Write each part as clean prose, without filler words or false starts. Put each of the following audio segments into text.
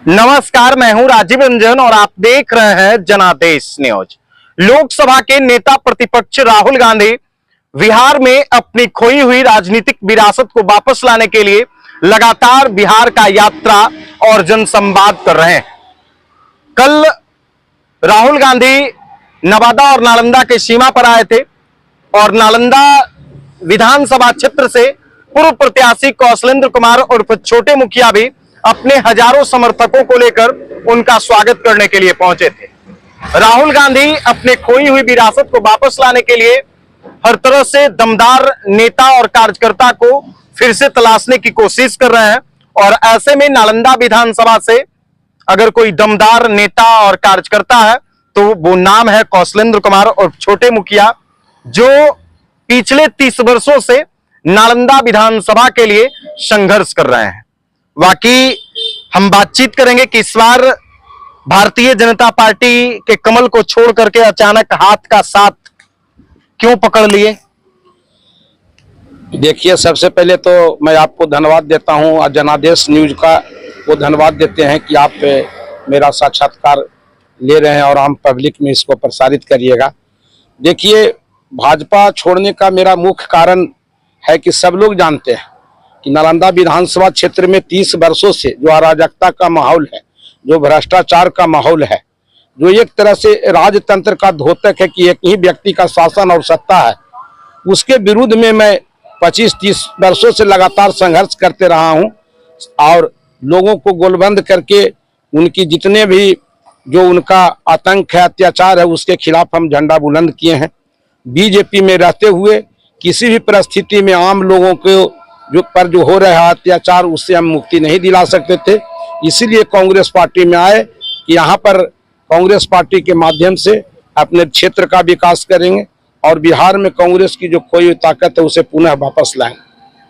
नमस्कार, मैं हूं राजीव रंजन और आप देख रहे हैं जनादेश न्यूज। लोकसभा के नेता प्रतिपक्ष राहुल गांधी बिहार में अपनी खोई हुई राजनीतिक विरासत को वापस लाने के लिए लगातार बिहार का यात्रा और जनसंवाद कर रहे हैं। कल राहुल गांधी नवादा और नालंदा के सीमा पर आए थे और नालंदा विधानसभा क्षेत्र से पूर्व प्रत्याशी कौशलेंद्र कुमार उर्फ छोटे मुखिया भी अपने हजारों समर्थकों को लेकर उनका स्वागत करने के लिए पहुंचे थे। राहुल गांधी अपने खोई हुई विरासत को वापस लाने के लिए हर तरह से दमदार नेता और कार्यकर्ता को फिर से तलाशने की कोशिश कर रहे हैं और ऐसे में नालंदा विधानसभा से अगर कोई दमदार नेता और कार्यकर्ता है तो वो नाम है कौशलेंद्र कुमार और छोटे मुखिया, जो पिछले 30 वर्षों से नालंदा विधानसभा के लिए संघर्ष कर रहे हैं। वाकई हम बातचीत करेंगे कि इस बार भारतीय जनता पार्टी के कमल को छोड़ करके अचानक हाथ का साथ क्यों पकड़ लिए। देखिए, सबसे पहले तो मैं आपको धन्यवाद देता हूं और जनादेश न्यूज का वो धन्यवाद देते हैं कि आप मेरा साक्षात्कार ले रहे हैं और हम पब्लिक में इसको प्रसारित करिएगा। देखिए, भाजपा छोड़ने का मेरा मुख्य कारण है कि सब लोग जानते हैं कि नालंदा विधानसभा क्षेत्र में 30 वर्षों से जो अराजकता का माहौल है, जो भ्रष्टाचार का माहौल है, जो एक तरह से राजतंत्र का द्योतक है कि एक ही व्यक्ति का शासन और सत्ता है, उसके विरुद्ध में मैं 25-30 वर्षों से लगातार संघर्ष करते रहा हूं और लोगों को गोलबंद करके उनकी जितने भी जो उनका आतंक है, अत्याचार है, उसके खिलाफ हम झंडा बुलंद किए हैं। बीजेपी में रहते हुए किसी भी परिस्थिति में आम लोगों को जो हो रहा अत्याचार उससे हम मुक्ति नहीं दिला सकते थे। इसीलिए कांग्रेस पार्टी में आए कि यहाँ पर कांग्रेस पार्टी के माध्यम से अपने क्षेत्र का विकास करेंगे और बिहार में कांग्रेस की जो खोई हुई ताकत है उसे पुनः वापस लाएंगे।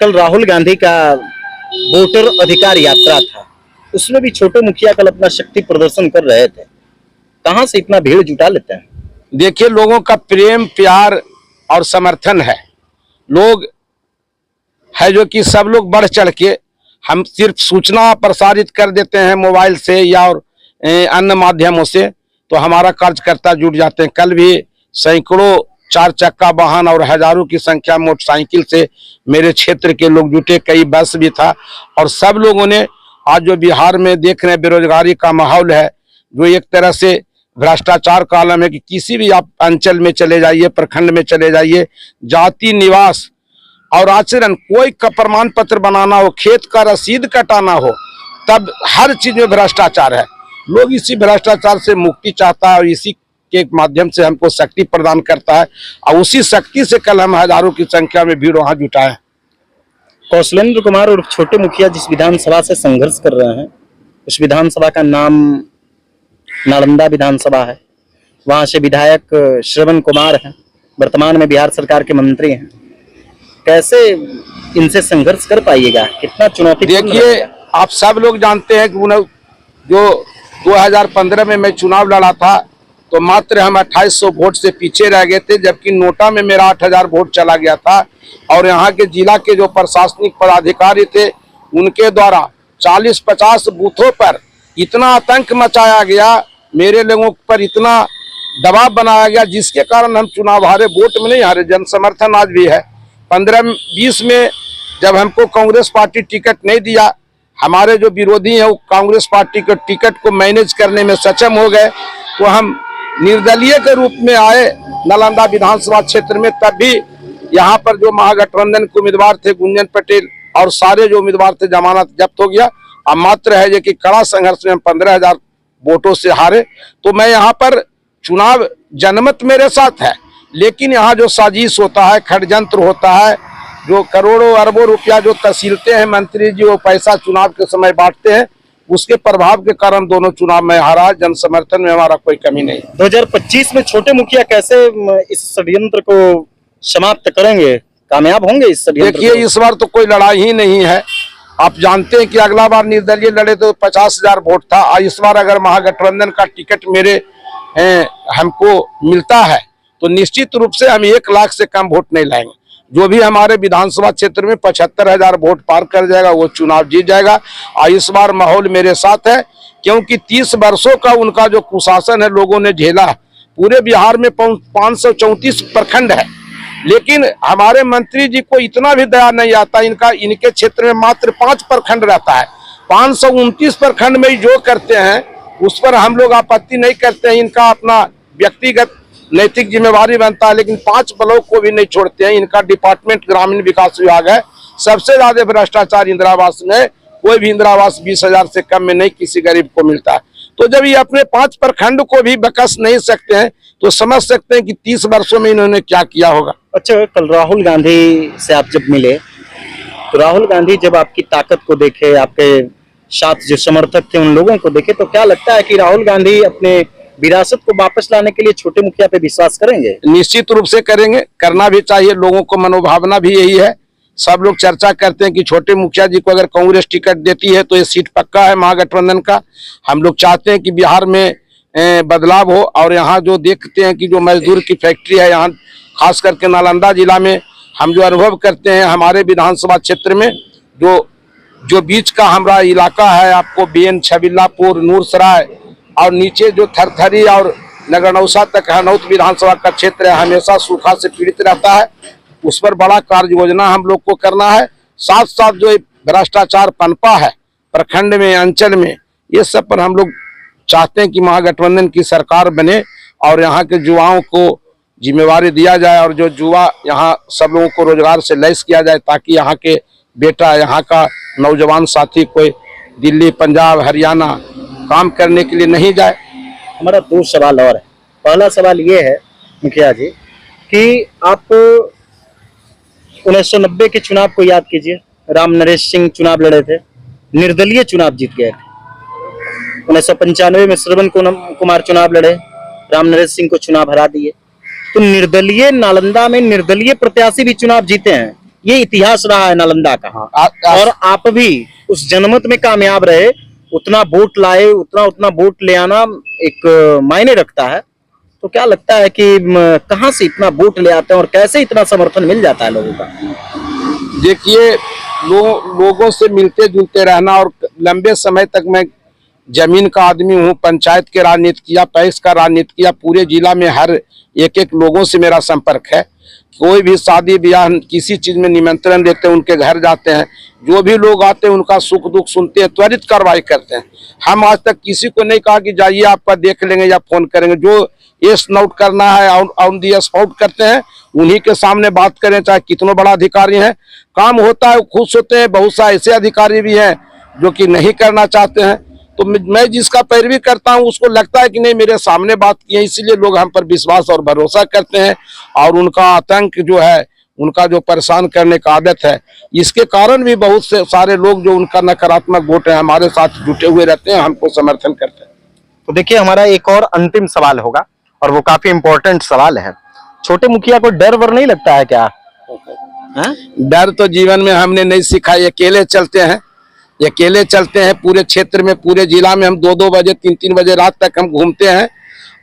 कल राहुल गांधी का वोटर अधिकार यात्रा था, उसमें भी छोटे मुखिया कल अपना शक्ति प्रदर्शन कर रहे थे। कहां से इतना भीड़ जुटा लेते हैं? देखिए, लोगों का प्रेम प्यार और समर्थन है। लोग है जो कि सब लोग बढ़ चढ़ के, हम सिर्फ सूचना प्रसारित कर देते हैं मोबाइल से या और अन्य माध्यमों से, तो हमारा कार्यकर्ता जुट जाते हैं। कल भी सैकड़ों 4 चक्का वाहन और हजारों की संख्या मोटरसाइकिल से मेरे क्षेत्र के लोग जुटे, कई बस भी था और सब लोगों ने आज जो बिहार में देख रहे हैं बेरोजगारी का माहौल है, जो एक तरह से भ्रष्टाचार का आलम है कि किसी भी आप अंचल में चले जाइए, प्रखंड में चले जाइए, जाति निवास और आचरण, कोई का प्रमाण पत्र बनाना हो, खेत का रसीद कटाना हो, तब हर चीज में भ्रष्टाचार है। लोग इसी भ्रष्टाचार से मुक्ति चाहता है और इसी के माध्यम से हमको शक्ति प्रदान करता है और उसी शक्ति से कल हम हजारों की संख्या में भीड़ वहां जुटाए। कौशलेंद्र कुमार और छोटे मुखिया जिस विधानसभा से संघर्ष कर रहे हैं, उस विधानसभा का नाम नालंदा विधानसभा है। वहां से विधायक श्रवण कुमार हैं, वर्तमान में बिहार सरकार के मंत्री हैं। कैसे इनसे संघर्ष कर पाइएगा? कितना चुनौती? देखिए, आप सब लोग जानते हैं कि जो 2015 में मैं चुनाव लड़ा था तो मात्र हम 2800 वोट से पीछे रह गए थे, जबकि नोटा में मेरा 8000 वोट चला गया था और यहाँ के जिला के जो प्रशासनिक पदाधिकारी थे उनके द्वारा 40-50 बूथों पर इतना आतंक मचाया गया, मेरे लोगों पर इतना दबाव बनाया गया जिसके कारण हम चुनाव हारे। वोट में नहीं हारे, जन समर्थन आज भी है। 15-20 में जब हमको कांग्रेस पार्टी टिकट नहीं दिया, हमारे जो विरोधी हैं वो कांग्रेस पार्टी के टिकट को मैनेज करने में सक्षम हो गए, तो हम निर्दलीय के रूप में आए नालंदा विधानसभा क्षेत्र में। तब भी यहाँ पर जो महागठबंधन के उम्मीदवार थे गुंजन पटेल और सारे जो उम्मीदवार थे, जमानत जब्त हो गया। अब मात्र है कि कड़ा संघर्ष में हम 15,000 वोटों से हारे। तो मैं यहाँ पर चुनाव जनमत मेरे साथ है, लेकिन यहाँ जो साजिश होता है, षड्यंत्र होता है, जो करोड़ों अरबों रुपया जो तहसीलते हैं मंत्री जी वो पैसा चुनाव के समय बांटते हैं, उसके प्रभाव के कारण दोनों चुनाव में हारा। जन समर्थन में हमारा कोई कमी नहीं। 2025 में छोटे मुखिया कैसे इस षड्यंत्र को समाप्त करेंगे? कामयाब होंगे इस षड्यंत्र? देखिए, इस बार तो कोई लड़ाई ही नहीं है। आप जानते हैं कि अगला बार निर्दलीय लड़े तो 50,000 वोट था। इस बार अगर महागठबंधन का टिकट मेरे हमको मिलता है तो निश्चित रूप से हम 1 लाख से कम वोट नहीं लाएंगे। जो भी हमारे विधानसभा क्षेत्र में 75,000 वोट पार कर जाएगा वो चुनाव जीत जाएगा। और इस बार माहौल मेरे साथ है, क्योंकि 30 वर्षों का उनका जो कुशासन है लोगों ने झेला। पूरे बिहार में 534 प्रखंड है, लेकिन हमारे मंत्री जी को इतना भी दया नहीं आता। इनके क्षेत्र में मात्र 5 प्रखंड रहता है। 529 प्रखंड में जो करते हैं उस पर हम लोग आपत्ति नहीं करते हैं, इनका अपना व्यक्तिगत नैतिक जिम्मेवारी बनता है, लेकिन 5 ब्लॉक को भी नहीं छोड़ते हैं। इनका डिपार्टमेंट ग्रामीण विकास विभाग है। सबसे ज्यादा भ्रष्टाचार इंदिरा आवास में, कोई भी इंदिरा आवास 20,000 से कम में नहीं किसी गरीब को मिलता है। तो जब ये अपने 5 प्रखंड को भी बकस नहीं सकते हैं तो समझ सकते हैं कि 30 वर्षों में इन्होंने क्या किया होगा। अच्छा, कल राहुल गांधी से आप जब मिले तो राहुल गांधी जब आपकी ताकत को देखे, आपके साथ जो समर्थक थे उन लोगों को देखे, तो क्या लगता है कि राहुल गांधी अपने विरासत को वापस लाने के लिए छोटे मुखिया पे विश्वास करेंगे? निश्चित रूप से करेंगे, करना भी चाहिए। लोगों को मनोभावना भी यही है। सब लोग चर्चा करते हैं कि छोटे मुखिया जी को अगर कांग्रेस टिकट देती है तो ये सीट पक्का है महागठबंधन का। हम लोग चाहते हैं कि बिहार में बदलाव हो। और यहाँ जो देखते हैं कि जो मजदूर की फैक्ट्री है, यहाँ खास करके नालंदा जिला में हम जो अनुभव करते हैं, हमारे विधानसभा क्षेत्र में जो बीच का हमारा इलाका है, आपको BN छबिल्लापुर, नूरसराय और नीचे जो थरथरी और नगरनौसा तक हरनौत विधानसभा का क्षेत्र है, हमेशा सूखा से पीड़ित रहता है। उस पर बड़ा कार्य योजना हम लोग को करना है। साथ साथ जो भ्रष्टाचार पनपा है प्रखंड में, अंचल में, ये सब पर हम लोग चाहते हैं कि महागठबंधन की सरकार बने और यहाँ के युवाओं को जिम्मेवारी दिया जाए और जो युवा यहाँ सब लोगों को रोजगार से लैस किया जाए, ताकि यहाँ के बेटा, यहाँ का नौजवान साथी कोई दिल्ली, पंजाब, हरियाणा काम करने के लिए नहीं जाए। हमारा 2 सवाल और है। पहला सवाल ये है मुखिया जी कि आप 1990 के चुनाव को याद कीजिए। राम नरेश सिंह चुनाव लड़े थे, निर्दलीय चुनाव जीत गए थे। 1995 में श्रवण कुमार चुनाव लड़े, राम नरेश सिंह को चुनाव हरा दिए। तो निर्दलीय नालंदा में निर्दलीय प्रत्याशी भी चुनाव जीते हैं, ये इतिहास रहा है नालंदा का। और आप भी उस जनमत में कामयाब रहे, उतना वोट लाए, उतना वोट ले आना एक मायने रखता है। तो क्या लगता है कि कहां से इतना वोट ले आते हैं और कैसे इतना समर्थन मिल जाता है लोगों का? देखिए, लोगों से मिलते जुलते रहना और लंबे समय तक मैं जमीन का आदमी हूँ, पंचायत के राजनीति किया, पैस का राजनीति किया, पूरे जिला में हर एक लोगों से मेरा संपर्क है। कोई भी शादी ब्याह किसी चीज में निमंत्रण देते हैं, उनके घर जाते हैं, जो भी लोग आते हैं उनका सुख दुख सुनते हैं, त्वरित कार्रवाई करते हैं। हम आज तक किसी को नहीं कहा कि जाइए आपका देख लेंगे या फोन करेंगे। जो एस नोट करना है ऑन दी स्पॉट करते हैं, उन्हीं के सामने बात करें, चाहे कितना बड़ा अधिकारी है। काम होता है, खुश होते हैं। बहुत सा ऐसे अधिकारी भी हैं जो कि नहीं करना चाहते हैं। तो मैं जिसका पैरवी करता हूं उसको लगता है कि नहीं, मेरे सामने बात की है, इसीलिए लोग हम पर विश्वास और भरोसा करते हैं। और उनका आतंक जो है, उनका जो परेशान करने का आदत है, इसके कारण भी बहुत से सारे लोग जो उनका नकारात्मक वोट है हमारे साथ जुटे हुए रहते हैं, हमको समर्थन करते हैं। तो देखिए, हमारा एक और अंतिम सवाल होगा और वो काफी इंपॉर्टेंट सवाल है। छोटे मुखिया को डर वर नहीं लगता है क्या? डर तो जीवन में हमने नहीं सीखा। अकेले चलते हैं, अकेले चलते हैं पूरे क्षेत्र में, पूरे जिला में। हम 2-2 बजे 3-3 बजे रात तक हम घूमते हैं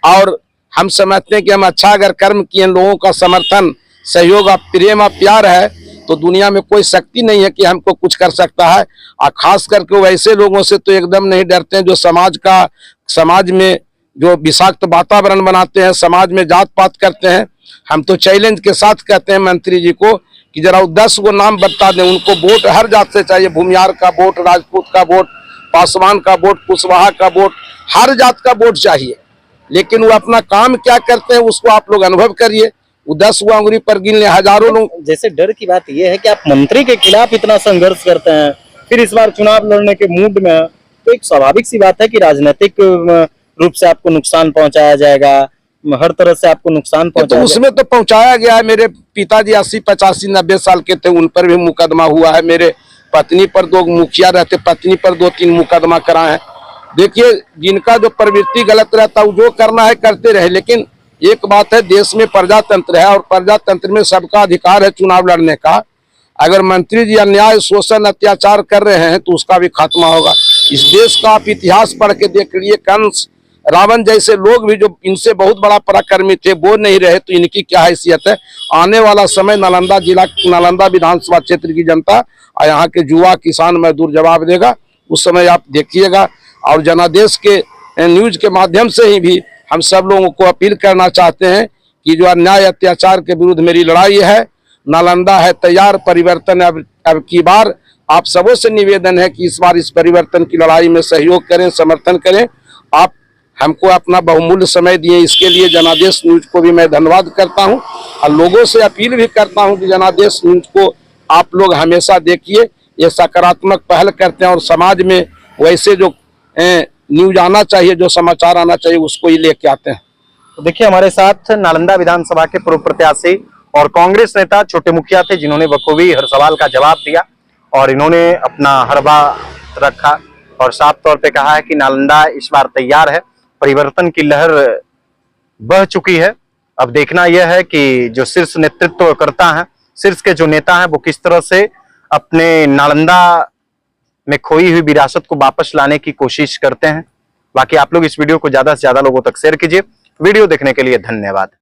और हम समझते हैं कि हम अच्छा अगर कर्म किए, लोगों का समर्थन, सहयोग और प्रेम और प्यार है, तो दुनिया में कोई शक्ति नहीं है कि हमको कुछ कर सकता है। और खास करके वैसे लोगों से तो एकदम नहीं डरते हैं जो समाज में जो विषाक्त वातावरण बनाते हैं, समाज में जात पात करते हैं। हम तो चैलेंज के साथ कहते हैं मंत्री जी को कि जरा 10 गो नाम बता दें। उनको वोट हर जात से चाहिए, भूमियार का वोट, राजपूत का वोट, पासवान का वोट, कुशवाहा का वोट, हर जात का वोट चाहिए। लेकिन वो अपना काम क्या करते हैं उसको आप लोग अनुभव करिए। वो 10 गो अंगुली पर गिन ले, हजारों लोग। जैसे डर की बात यह है कि आप मंत्री के खिलाफ इतना संघर्ष करते हैं, फिर इस बार चुनाव लड़ने के मूड में हैं, तो एक स्वाभाविक सी बात है कि राजनीतिक रूप से आपको नुकसान पहुंचाया जाएगा, हर तरह से आपको नुकसान पहुंचाया। तो उसमें तो पहुंचाया गया है। मेरे पिताजी 80, 85, 90 साल के थे, उन पर भी मुकदमा हुआ है। मेरे पत्नी पर 2 मुखिया रहते, पत्नी पर 2-3 मुकदमा कराए हैं। देखिए, जिनका जो प्रवृत्ति गलत रहता है जो करना है करते रहे। लेकिन एक बात है, देश में प्रजातंत्र है और प्रजातंत्र में सबका अधिकार है चुनाव लड़ने का। अगर मंत्री जी अन्याय, शोषण, अत्याचार कर रहे हैं तो उसका भी खात्मा होगा। इस देश का आप इतिहास पढ़ के देख लीजिए, कंस रावण जैसे लोग भी जो इनसे बहुत बड़ा पराक्रमी थे वो नहीं रहे तो इनकी क्या हैसियत है। आने वाला समय नालंदा जिला, नालंदा विधानसभा क्षेत्र की जनता और यहाँ के युवा किसान मजदूर जवाब देगा। उस समय आप देखिएगा। और जनादेश के न्यूज के माध्यम से ही भी हम सब लोगों को अपील करना चाहते हैं कि जो अन्याय अत्याचार के विरुद्ध मेरी लड़ाई है, नालंदा है तैयार, परिवर्तन अब की बार। आप सबों से निवेदन है कि इस बार इस परिवर्तन की लड़ाई में सहयोग करें, समर्थन करें। आप हमको अपना बहुमूल्य समय दिए, इसके लिए जनादेश न्यूज को भी मैं धन्यवाद करता हूं और लोगों से अपील भी करता हूं कि जनादेश न्यूज को आप लोग हमेशा देखिए। ये सकारात्मक पहल करते हैं और समाज में वैसे जो न्यूज आना चाहिए, जो समाचार आना चाहिए, उसको ही लेके आते हैं। तो देखिए हमारे साथ नालंदा विधानसभा के पूर्व प्रत्याशी और कांग्रेस नेता छोटे मुखिया थे, जिन्होंने बखूबी हर सवाल का जवाब दिया और इन्होंने अपना हर बात रखा और साफ तौर पे कहा है कि नालंदा इस बार तैयार है, परिवर्तन की लहर बह चुकी है। अब देखना यह है कि जो शीर्ष नेतृत्व करता है, शीर्ष के जो नेता हैं, वो किस तरह से अपने नालंदा में खोई हुई विरासत को वापस लाने की कोशिश करते हैं। बाकी आप लोग इस वीडियो को ज्यादा से ज्यादा लोगों तक शेयर कीजिए। वीडियो देखने के लिए धन्यवाद।